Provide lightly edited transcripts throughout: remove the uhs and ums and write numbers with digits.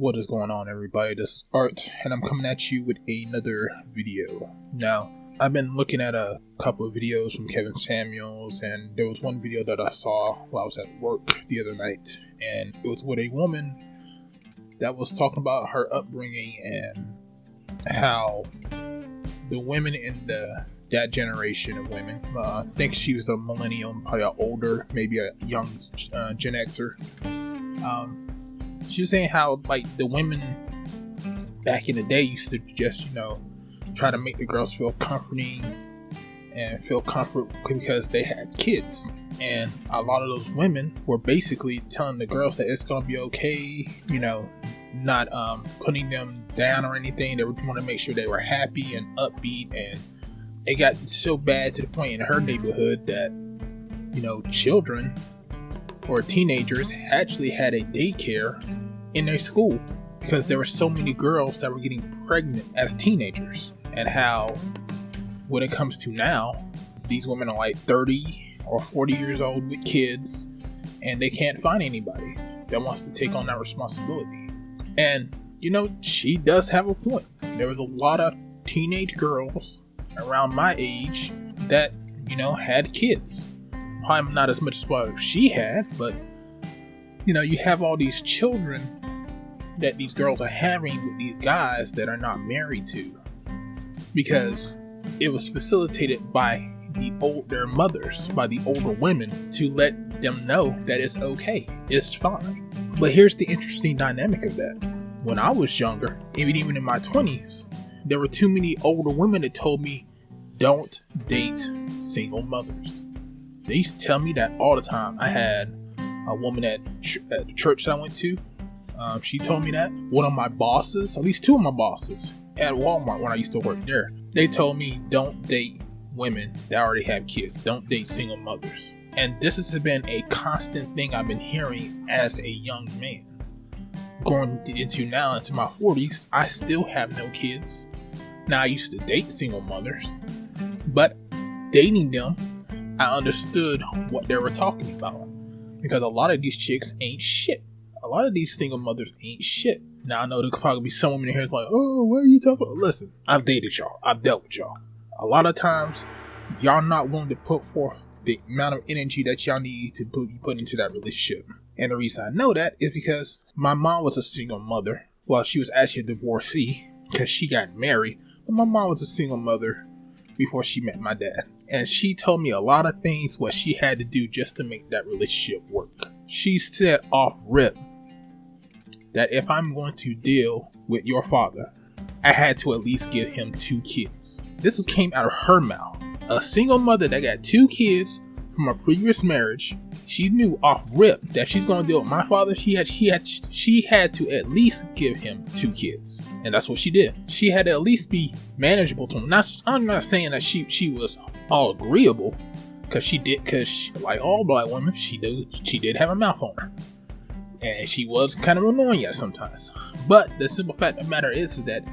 What is going on, everybody? This is Art, and I'm coming at you with another video. Now, I've been looking at a couple of videos from Kevin Samuels, and there was one video that I saw while I was at work the other night, and it was with a woman that was talking about her upbringing and how the women in that generation of women, I think she was a millennial, probably an older, maybe a young Gen Xer. She was saying how, like, the women back in the day used to just, try to make the girls feel comforting and feel comfort because they had kids. And a lot of those women were basically telling the girls that it's going to be okay, not putting them down or anything. They would want to make sure they were happy and upbeat. And it got so bad to the point in her neighborhood that, children or teenagers actually had a daycare in their school because there were so many girls that were getting pregnant as teenagers. And how when it comes to now, these women are like 30 or 40 years old with kids, and they can't find anybody that wants to take on that responsibility. And she does have a point. There was a lot of teenage girls around my age that had kids. Probably not as much as what she had, but you have all these children that these girls are having with these guys that are not married to, because it was facilitated by their mothers, by the older women, to let them know that it's okay, it's fine. But here's the interesting dynamic of that. When I was younger, even in my 20s, there were too many older women that told me, don't date single mothers. They used to tell me that all the time. I had a woman at the church that I went to. She told me that. One of my bosses, at least two of my bosses at Walmart when I used to work there, they told me don't date women that already have kids. Don't date single mothers. And this has been a constant thing I've been hearing as a young man. Going into my 40s, I still have no kids. Now, I used to date single mothers, but dating them, I understood what they were talking about, because a lot of these chicks ain't shit. A lot of these single mothers ain't shit. Now, I know there could probably be some women in here that's like, oh, what are you talking about? Listen, I've dated y'all. I've dealt with y'all. A lot of times, y'all not willing to put forth the amount of energy that y'all need to put into that relationship. And the reason I know that is because my mom was a single mother. Well, she was actually a divorcee because she got married. But my mom was a single mother before she met my dad. And she told me a lot of things what she had to do just to make that relationship work. She said off rip that if I'm going to deal with your father, I had to at least give him 2 kids. This came out of her mouth. A single mother that got 2 kids from a previous marriage. She knew off rip that she's going to deal with my father. She had to at least give him 2 kids, and that's what she did. She had to at least be manageable to him. I'm not saying that she was all agreeable, because like all black women, she did have a mouth on her, and she was kind of annoying at sometimes. But the simple fact of the matter is that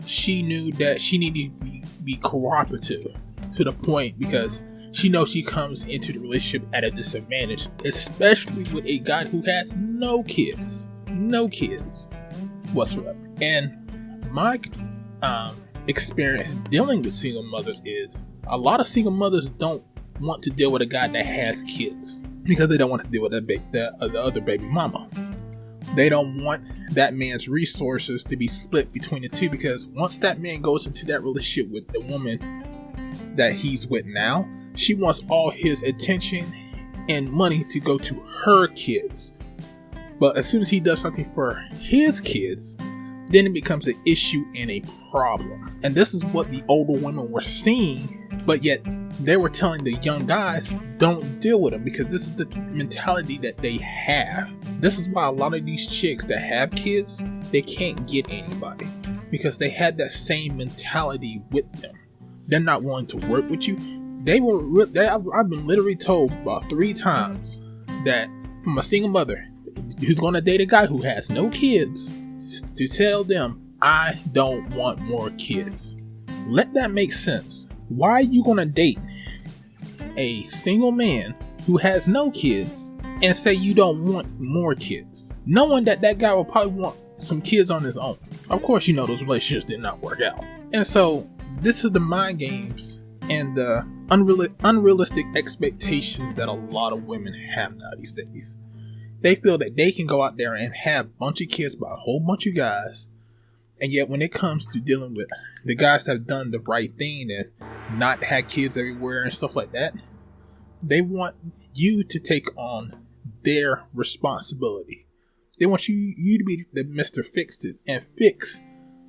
she knew that she needed to be cooperative to the point, because she knows she comes into the relationship at a disadvantage, especially with a guy who has no kids whatsoever. And my experience dealing with single mothers is a lot of single mothers don't want to deal with a guy that has kids because they don't want to deal with the other baby mama. They don't want that man's resources to be split between the two, because once that man goes into that relationship with the woman that he's with now, she wants all his attention and money to go to her kids. But as soon as he does something for his kids, then it becomes an issue and a problem. And this is what the older women were seeing, but yet they were telling the young guys, don't deal with them, because this is the mentality that they have. This is why a lot of these chicks that have kids, they can't get anybody, because they had that same mentality with them. They're not willing to work with you. I've been literally told about 3 times that from a single mother who's going to date a guy who has no kids, to tell them, I don't want more kids. Let that make sense. Why are you going to date a single man who has no kids and say you don't want more kids, knowing that that guy will probably want some kids on his own. Of course, you know those relationships did not work out. And so this is the mind games and the unrealistic expectations that a lot of women have now these days. They feel that they can go out there and have a bunch of kids by a whole bunch of guys, and yet when it comes to dealing with the guys that have done the right thing and not had kids everywhere and stuff like that, they want you to take on their responsibility. They want you to be the Mr. Fix-It and fix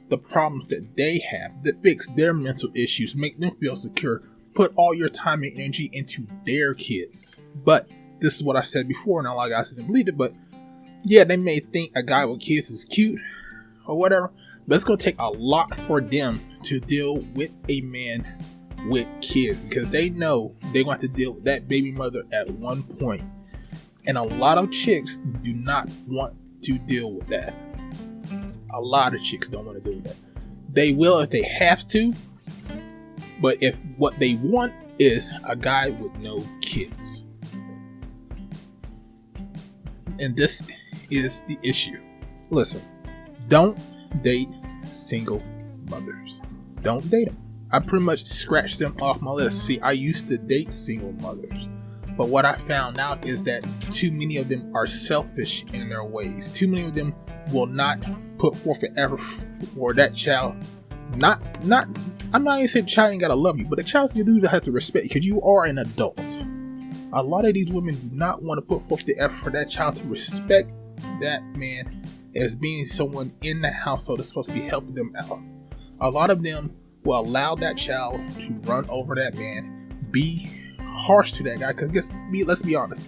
the problems that they have, that fix their mental issues, make them feel secure, put all your time and energy into their kids. But this is what I said before, and a lot of guys didn't believe it, but yeah, they may think a guy with kids is cute or whatever, but it's going to take a lot for them to deal with a man with kids, because they know they're going to have to deal with that baby mother at one point. And a lot of chicks do not want to deal with that. A lot of chicks don't want to deal with that. They will if they have to, but if what they want is a guy with no kids. And this is the issue. Listen, don't date single mothers. Don't date them. I pretty much scratched them off my list. See, I used to date single mothers, but what I found out is that too many of them are selfish in their ways. Too many of them will not put forth an effort for that child. I'm not even saying the child ain't gotta love you, but the child you do have to respect you because you are an adult. A lot of these women do not want to put forth the effort for that child to respect that man as being someone in the household that's supposed to be helping them out. A lot of them will allow that child to run over that man, be harsh to that guy, because let's be honest,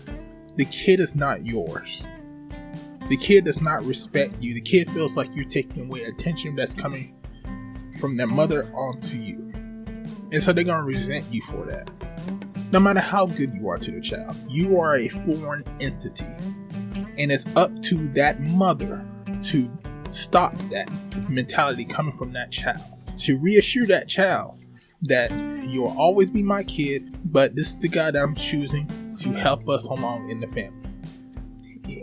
the kid is not yours. The kid does not respect you. The kid feels like you're taking away attention that's coming from their mother onto you. And so they're going to resent you for that. No matter how good you are to the child, you are a foreign entity. And it's up to that mother to stop that mentality coming from that child. To reassure that child that you will always be my kid, but this is the guy that I'm choosing to help us along in the family.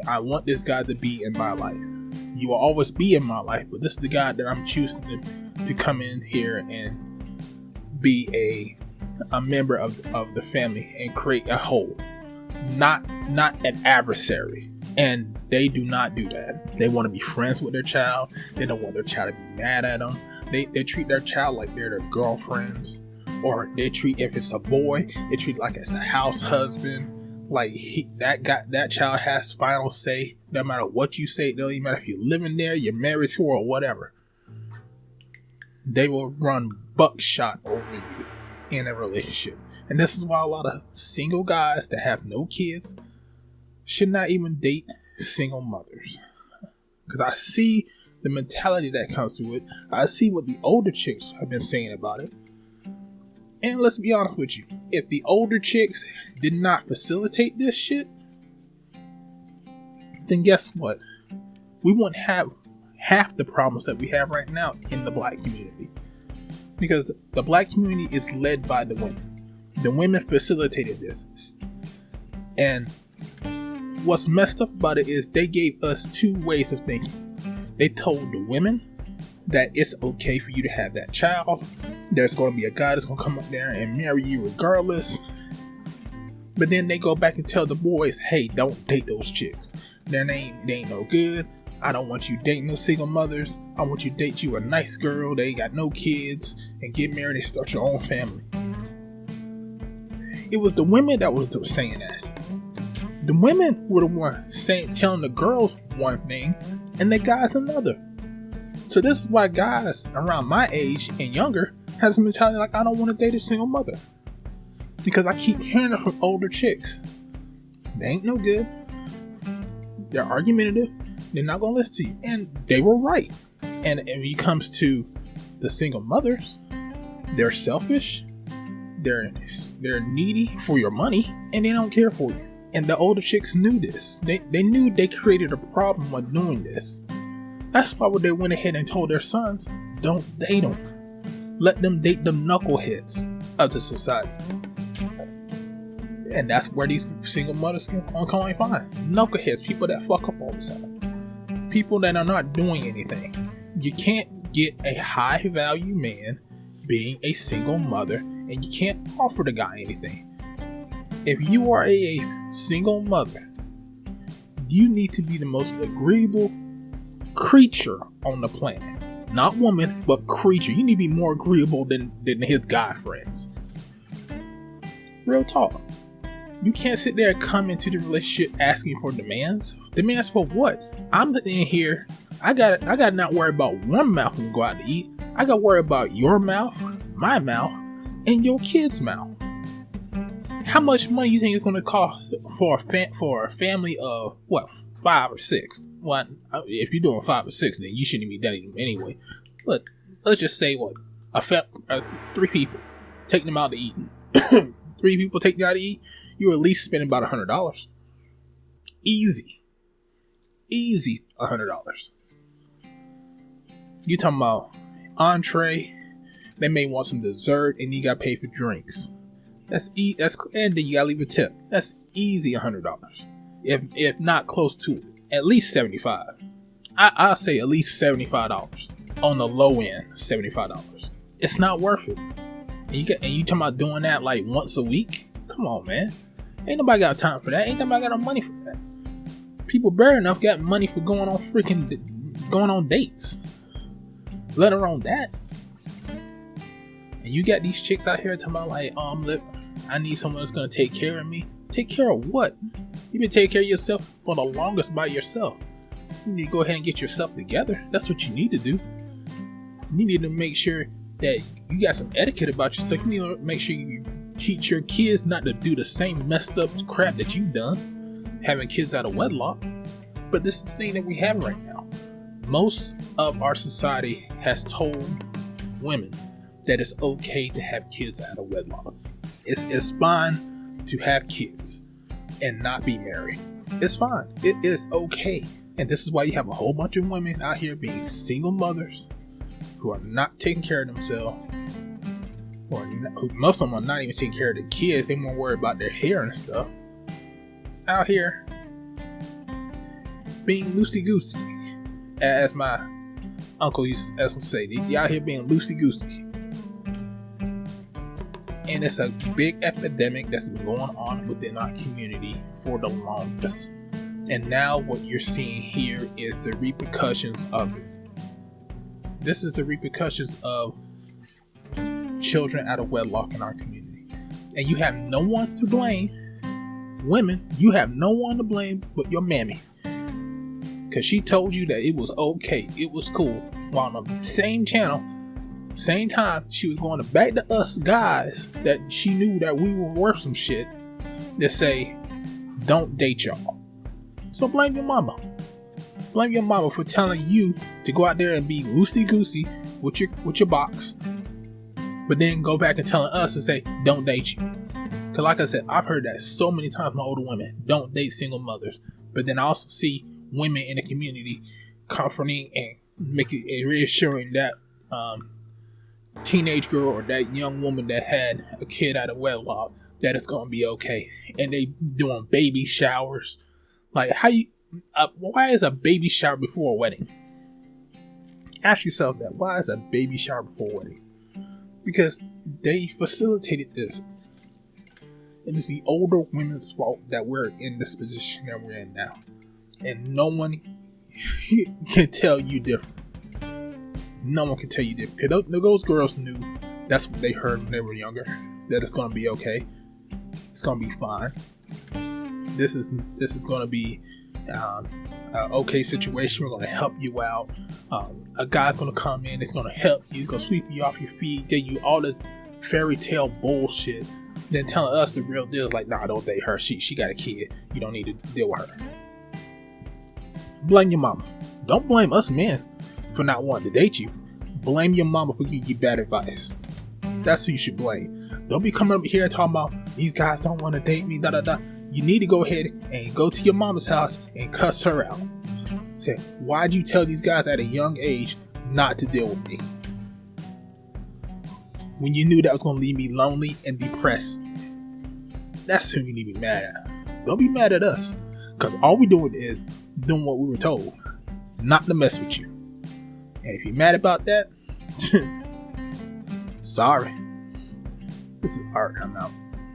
I want this guy to be in my life. You will always be in my life, but this is the guy that I'm choosing to come in here and be a member of the family and create a whole, not an adversary. And they do not do that. They want to be friends with their child. They don't want their child to be mad at them. They treat their child like they're their girlfriends, or they treat, if it's a boy, they treat like it's a house husband. Like that child has final say. No matter what you say, it doesn't even matter if you're living there, you're married to, or whatever. They will run buckshot over you in a relationship. And this is why a lot of single guys that have no kids should not even date single mothers. Because I see the mentality that comes to it. I see what the older chicks have been saying about it. And let's be honest with you. If the older chicks did not facilitate this shit, then guess what? We wouldn't have half the problems that we have right now in the black community. Because the black community is led by the women. The women facilitated this. And what's messed up about it is they gave us two ways of thinking. They told the women that it's okay for you to have that child. There's going to be a guy that's going to come up there and marry you regardless. But then they go back and tell the boys, hey, don't date those chicks. They ain't no good. I don't want you dating no single mothers. I want you to date you a nice girl. They ain't got no kids and get married and start your own family. It was the women that were saying that. The women were the ones telling the girls one thing and the guys another. So this is why guys around my age and younger have some mentality like, I don't want to date a single mother. Because I keep hearing it from older chicks. They ain't no good. They're argumentative. They're not going to listen to you. And they were right. And when it comes to the single mothers, they're selfish. They're needy for your money. And they don't care for you. And the older chicks knew this. They knew they created a problem by doing this. That's why they went ahead and told their sons, don't date them. Let them date the knuckleheads of the society. And that's where these single mothers can only find. Knuckleheads, people that fuck up all the time. people that are not doing anything. You can't get a high value man being a single mother, and you can't offer the guy anything. If you are a single mother, you need to be the most agreeable creature on the planet. Not woman, but creature. You need to be more agreeable than his guy friends. Real talk. You can't sit there and come into the relationship asking for demands. Demands for what? I'm in here. I got not worry about one mouth when we go out to eat. I got to worry about your mouth, my mouth, and your kid's mouth. How much money you think it's going to cost for a family of what, 5 or 6? Well, if you're doing 5 or 6, then you shouldn't be dating them anyway. But let's just say 3 people, take them out to eat. 3 people take you out to eat. You're at least spending about $100. Easy $100. You talking about entree? They may want some dessert, and you got to pay for drinks. And then you gotta leave a tip. That's easy $100. If not close to it. At least $75. I'll say at least $75. On the low end, $75. It's not worth it. And you talking about doing that like once a week? Come on, man. Ain't nobody got time for that. Ain't nobody got no money for that. People bare enough got money for going on dates. Let alone that. And you got these chicks out here talking about like, I need someone that's gonna take care of me. Take care of what? You've been taking care of yourself for the longest by yourself. You need to go ahead and get yourself together. That's what you need to do. You need to make sure that you got some etiquette about yourself. You need to make sure you teach your kids not to do the same messed up crap that you've done, having kids out of wedlock. But this is the thing that we have right now. Most of our society has told women that it's okay to have kids out of wedlock. It's fine to have kids and not be married. It's fine. It is okay. And this is why you have a whole bunch of women out here being single mothers who are not taking care of themselves. Who most of them are not even taking care of their kids. They more worried about their hair and stuff. Out here being loosey-goosey. As my uncle used to say, they out here being loosey-goosey. And it's a big epidemic that's been going on within our community for the longest. And now what you're seeing here is the repercussions of it. This is the repercussions of children out of wedlock in our community. And you have no one to blame. Women, you have no one to blame but your mammy. Because she told you that it was okay, it was cool. While on the same channel, same time, she was going to back to us guys that she knew that we were worth some shit to say, don't date y'all. So blame your mama. Blame your mama for telling you to go out there and be loosey-goosey with your box, but then go back and telling us to say, don't date you. Because like I said, I've heard that so many times from my older women, don't date single mothers. But then I also see women in the community comforting and making it reassuring that teenage girl or that young woman that had a kid out of wedlock that it's gonna be okay. And they doing baby showers. Like, why is a baby shower before a wedding? Ask yourself that. Why is a baby shower before a wedding? Because they facilitated this. It is the older women's fault that we're in this position that we're in now. And no one can tell you different. No one can tell you different. Because those girls knew that's what they heard when they were younger. That it's going to be okay. It's going to be fine. This is going to be an okay situation. We're going to help you out. A guy's going to come in. It's going to help you. He's going to sweep you off your feet. Tell you all this fairy tale bullshit. Then telling us the real deal is like, nah, don't date her. She got a kid. You don't need to deal with her. Blame your mama. Don't blame us men for not wanting to date you. Blame your mama for giving you bad advice. That's who you should blame. Don't be coming up here talking about these guys don't want to date me. You need to go ahead and go to your mama's house and cuss her out. Say, why'd you tell these guys at a young age not to deal with me? When you knew that was going to leave me lonely and depressed. That's who you need to be mad at. Don't be mad at us. Because all we're doing is doing what we were told. not to mess with you. And if you're mad about that, sorry. This is art. I'm out.